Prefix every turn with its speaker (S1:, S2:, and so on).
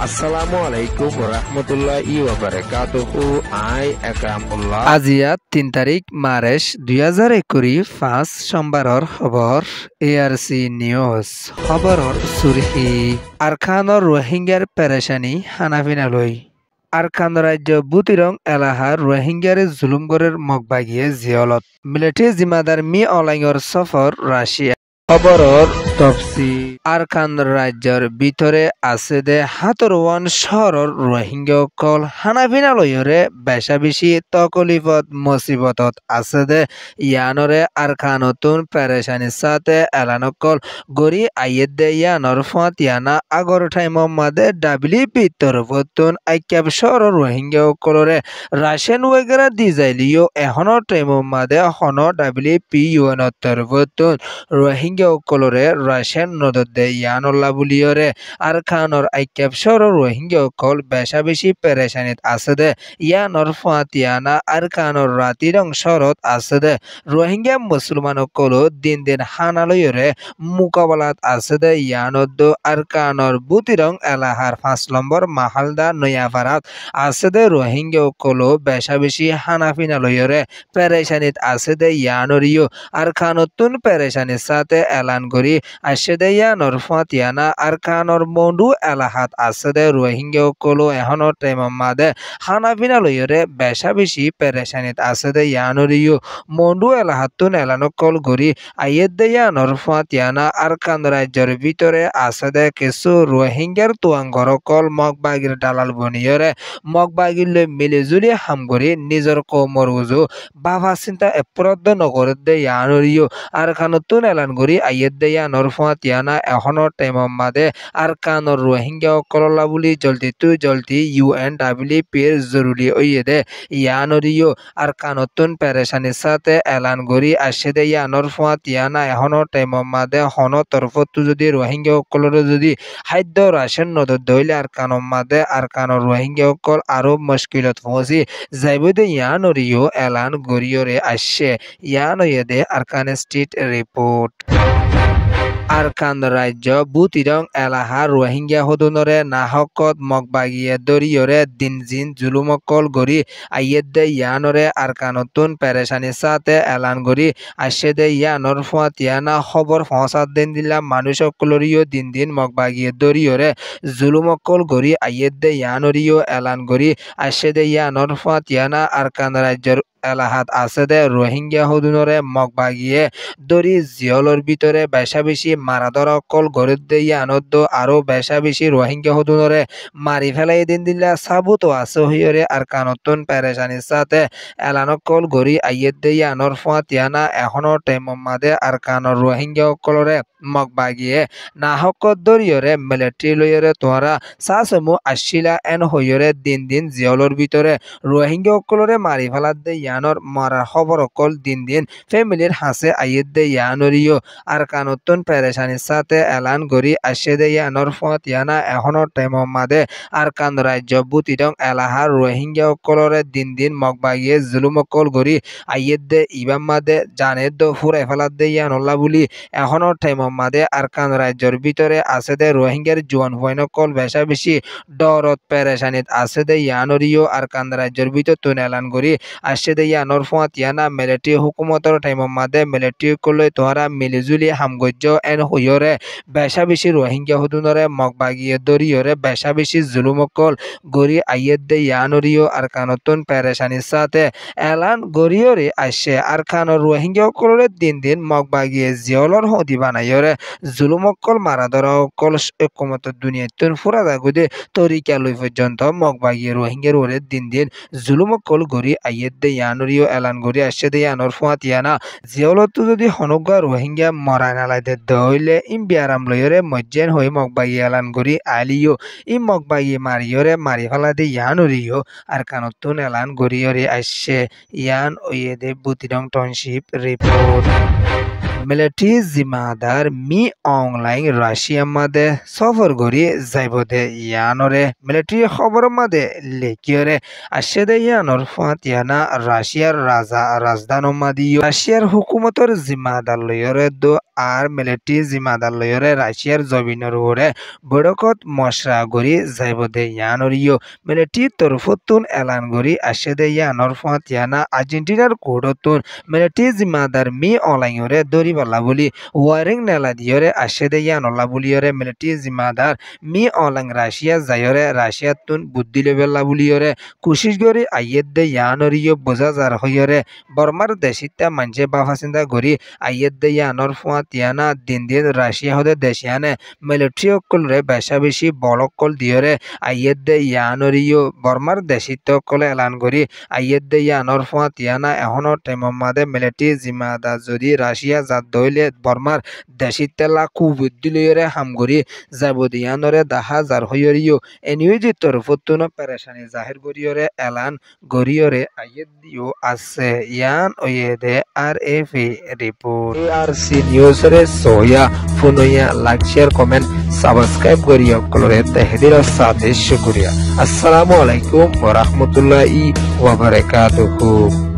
S1: আসসালামু আলাইকুম রহমতুল্লাহি ওয়া বারাকাতুহু। আই একরামুল্লাহ।
S2: আজিয়া ৩ তাৰিখ মাৰ্চ ২০২১ ৫ সোমবাৰৰ খবৰ ARC নিউজ খবৰৰ চুৰখি আৰখানৰ ৰোহিংগাৰ পেৰেচানি হানাফিনালৈ আৰখান ৰাজ্য বুতিৰং এলাহাৰ ৰোহিংগাৰ জুলুমগড়ের মগবাগিয়ে জিয়লত মিলিটাৰী জিম্মাদার মি অলাইঙর সফর রাশিয়া খবৰৰ তফসি আরখান রাজ্যর ভিতরে আছে দে হাতরওয়ান শহরের রোহিঙ্গাসকল হানাফিনালয়রে বেশা বেশি তকলিফত মুসিবতত আছে দে ইয়ানরে আরখানতুন পেরেশানির সাথে এলানকল গড়ি আইয়েদ দে ইয়ানর ফাতিয়ানা আগর টাইমর মাদে ডাবলিপি তরফতুন আইক্যাব শহরের রোহিঙ্গাসকলরে রাশিয়ান ওয়েগেরা দি যাইলিও এখনো টাইমর মাদে হন ডাবলিপি ইউএনর তরফতুন রোহিঙ্গাসকলরে রাশিয়ান নদত দে ইয়ানল্লা বুলিয়রে আরখানর আইক্যাব শহরের রোহিঙ্গাসকল বেশা বেশি পেরেশানিত আছে দে ইয়ানর ফাতিয়ানা আরখানর রাতিরং শহরত আছে দে রোহিঙ্গা মুসলমানসকল দিন দিন হানালয়রে মোকাবেলাত আছে দে ইয়ানদ আরখানর বুতিরং এলাহার ৫ নম্বর মাহালদা নয়াপাড়াত আছে দে রোহিঙ্গাসকল বেশা বেশি হানাফিনালয়রে পেরেশানিত আছে দে ইয়ানরিও আরখানতুন পেরেশানির সাথে এলান করি আসে দে ইয়ানর ফাতিয়ানা আরখানর মন্ডু এলাহাত আছে দে রোহিঙ্গাসকল এখনো টাইমর মাদে হানাফিনালয়রে বেশা বেশি পেরেশানিত আছে দে ইয়ানরিও মন্ডু এলাহাতুন এলানকল গড়ি আইয়েদ দে ইয়ানর ফাতিয়ানা আরখান রাজ্যের ভিতরে আছে দে কিছু রোহিঙ্গার তুয়াঙ্গরকল মগবাগির দালাল বনিয়রে মগবাগির মিলিজুলি হামগরি নিজের কৌমর উজু বাবা চিন্তা এপ্রদ্দ নগরের দে ইয়ানরিও আরখানতুন এলান গড়ি আইয়েদ দে ইয়ানর ফাতিয়ানা এখনো টাইমর মাদে আরখানর রোহিঙ্গা কললা বুলি জলদি UNWPর জরুরি ওইয়ে দে ইয়ানরিও আরখানতুন পেরেশানির সাথে এলান গড়ি আসে দে ইয়ানর ফাতিয়ানা এখনো টাইমর মাদে হন তরফতো যদি রোহিঙ্গা সকলরে যদি খাদ্য রাশন নদত দইলে আরখানর মাদে আরখানর রোহিঙ্গা সকল আরো মুশকিলত পৌঁছি যাইব দে ইয়ানরিও এলান গড়িয়রে আসছে ইয়ানয়ে দে আরখান স্ট্রিট রিপোর্ট আরখান রাজ্য বুতিরং এলাহার রোহিঙ্গা হদুনরে নাহকত মগবাগিয়ে দরিয়রে দিনজিন জুলুমকল গড়ি আইয়েদ দে ইয়ানরে আরখানতুন পেরেশানির সাথে এলান গড়ি আসে দে ইয়ানর ফাতিয়ানা খবর পৌঁছাত দিন দিলা মানুষ সকলরিও দিন দিন মগবাগিয়ে দরিয়রে জুলুমকল গড়ি আইয়েদ দে ইয়ানরিও এলান গড়ি আসে দে ইয়ানর ফাতিয়ানা আরখান রাজ্যর এলাহাত আছে দে রোহিঙ্গা হদুনরে মগবাগিয়ে দরি জিয়লর ভিতরে বেশা বেশি মারাদর অকল গড়ে দিয়ে আনন্দ আরো বেশা বেশি রোহিঙ্গা হদুনরে মারি ফেলাই দিন দিলা সাবুত আছে হইরে আর কানতুন পেরেশানির সাথে এলানকল গড়ি আইয়েদ দিয়ে আনর ফাতিয়ানা এখনো টাইমর মাদে আর কানর রোহিঙ্গা অকলরে মগবাগিয়ে নাহকত দরিয়রে মিলিটারি লইরে তোরা সাসমু আসিলা এন হইরে দিন দিন জিয়লর ভিতরে রোহিঙ্গা অকলরে মারি ফেলাত দে ইয়ানর মারার খবর অকল দিন দিন ফ্যামিলির হাসে আইয়েদ দে ইয়ানরিও আর কানতুন পেরেশানির সাথে এলান গড়ি আসে দে ইয়ানর ফাতিয়ানা এখনো টাইমর মাদে আর কান রাজ্য বুতিরং এলাহার রোহিঙ্গা অকলরে দিন দিন মগবাগিয়ে জুলুম অকল গড়ি আইয়েদ দে ইবাম মাদে জানে দো ফুরাই ফেলাত দে ইয়ানল্লা বুলি এখনো টাইমর মাদে আর কান রাজ্যর ভিতরে আছে দে রোহিঙ্গার জোয়ান ভয়নকল বেশা বেশি ডরত পেরেশানিত আছে দে ইয়ানরিও আর কান রাজ্যর ভিতর তুন এলান গড়ি আসে দে ইয়ানর ফাতিয়ানা মিলিটারি হুকুমতর টাইমর মাদে মিলিটারি কলে তোহারা মিলিজুলি হামগজ্য এন হইরে বেশা বেশি রোহিঙ্গা হদুনরে মগবাগিয়ে দরিয়রে বেশা বেশি জুলুমকল গড়ি আইয়েদ দে ইয়ানরিও আর কানতুন পেরেশানির সাথে এলান গড়িয়রে আসে আর খানর রোহিঙ্গা কলরে দিন দিন মগবাগিয়ে জিয়লর হদি বানাইরে জুলুমকল মারাদর কল একমত দুনিয়াতুন ফুরা দাগুদে তরিকা লই পর্যন্ত মগবাগিয়ে রোহিঙ্গার ওরে দিন দিন জুলুমকল গড়ি আইয়েদ দে ইয়ানরিও এলান গড়ি আসে দে ইয়ানর ফাতিয়ানা জিয়লতো যদি হনুগা রোহিঙ্গা মরা নালাইতে দইলে ইম বিয়ারাম লইরে মজ্জেন হই মগবাগি এলান গড়ি আলিও ইম মগবাগি মারিয়রে মারি ফেলা দে ইয়ানরিও আর কানতুন এলান গড়িয়রে আসছে ইয়ান ওয়ে দে বুতিরং টাউনশিপ রিপোর্ট মিলিটারি জিম্মাদার মি অনলাইন রাশিয়া মাদে সফর করি যাইব দে ইয়ানরে মিলিটারি খবর মাদে লেকিয়রে আসে দে ইয়ানর ফাতিয়ানা রাশিয়ার রাজধানী মাদিও রাশিয়ার হুকুমতর জিম্মাদার লয়রে দো আর মিলিটারি জিম্মাদার লয়রে রাশিয়ার জমিনের ওরে বড়কত মশরা করি যাইব দে ইয়ানরিও মিলিটারি তরফতুন এলান করি আসে দে ইয়ানর ফাতিয়ানা আর্জেন্টিনার কোডতুন মিলিটারি জিম্মাদার মি অনলাইনরে দরিবালা বলি ওয়ারিং নেলা দিয়রে আসে দে ইয়ানলা বলিয়রে মিলিটারি জিম্মাদার মি অনলাইন রাশিয়া যায়রে রাশিয়াতুন বুদ্ধি লেবেলা বলিয়রে কোশিশ করি আইয়ের দে ইয়ানরিও বোঝা যার হইয়রে বর্মার দেশিতা মানছে বাফাচিন্তা করি আইয়ের দে ইয়ানর ফাতিয়ানা দিন দিন রাশিয়া হতে দেশিয়ানে মিলিটারি অকলরে বেশা বেশি বলকল দিয়রে আইয়ের দে ইয়ানরিও বর্মার দেশিত অকলে এলান করি আইয়ের দে ইয়ানর ফাতিয়ানা এখনো টাইমের মাদে মিলিটারি জিম্মাদার যদি রাশিয়া জাত দইলে বর্মার দেশিতেলা কুবুদ্ধি লইরে হামগরি যাব দিয়ানরে দাহা যার হইয়রিও এনিউজি তরফতুন পেরেশানি জাহির করিয়রে এলান গরিয়রে আইয়ের দিও আছে ইয়ান ওয়েদে আর এফ রিপোর্ট
S1: ARC নিউজ রে সোয়া ফুনয়া লাইক শেয়ার কমেন্ট সাবস্ক্রাইব করিও কলরে তহদির সাথে শুকরিয়া। আসসালামু আলাইকুম ওয়া রাহমাতুল্লাহি ওয়া বারাকাতুহু।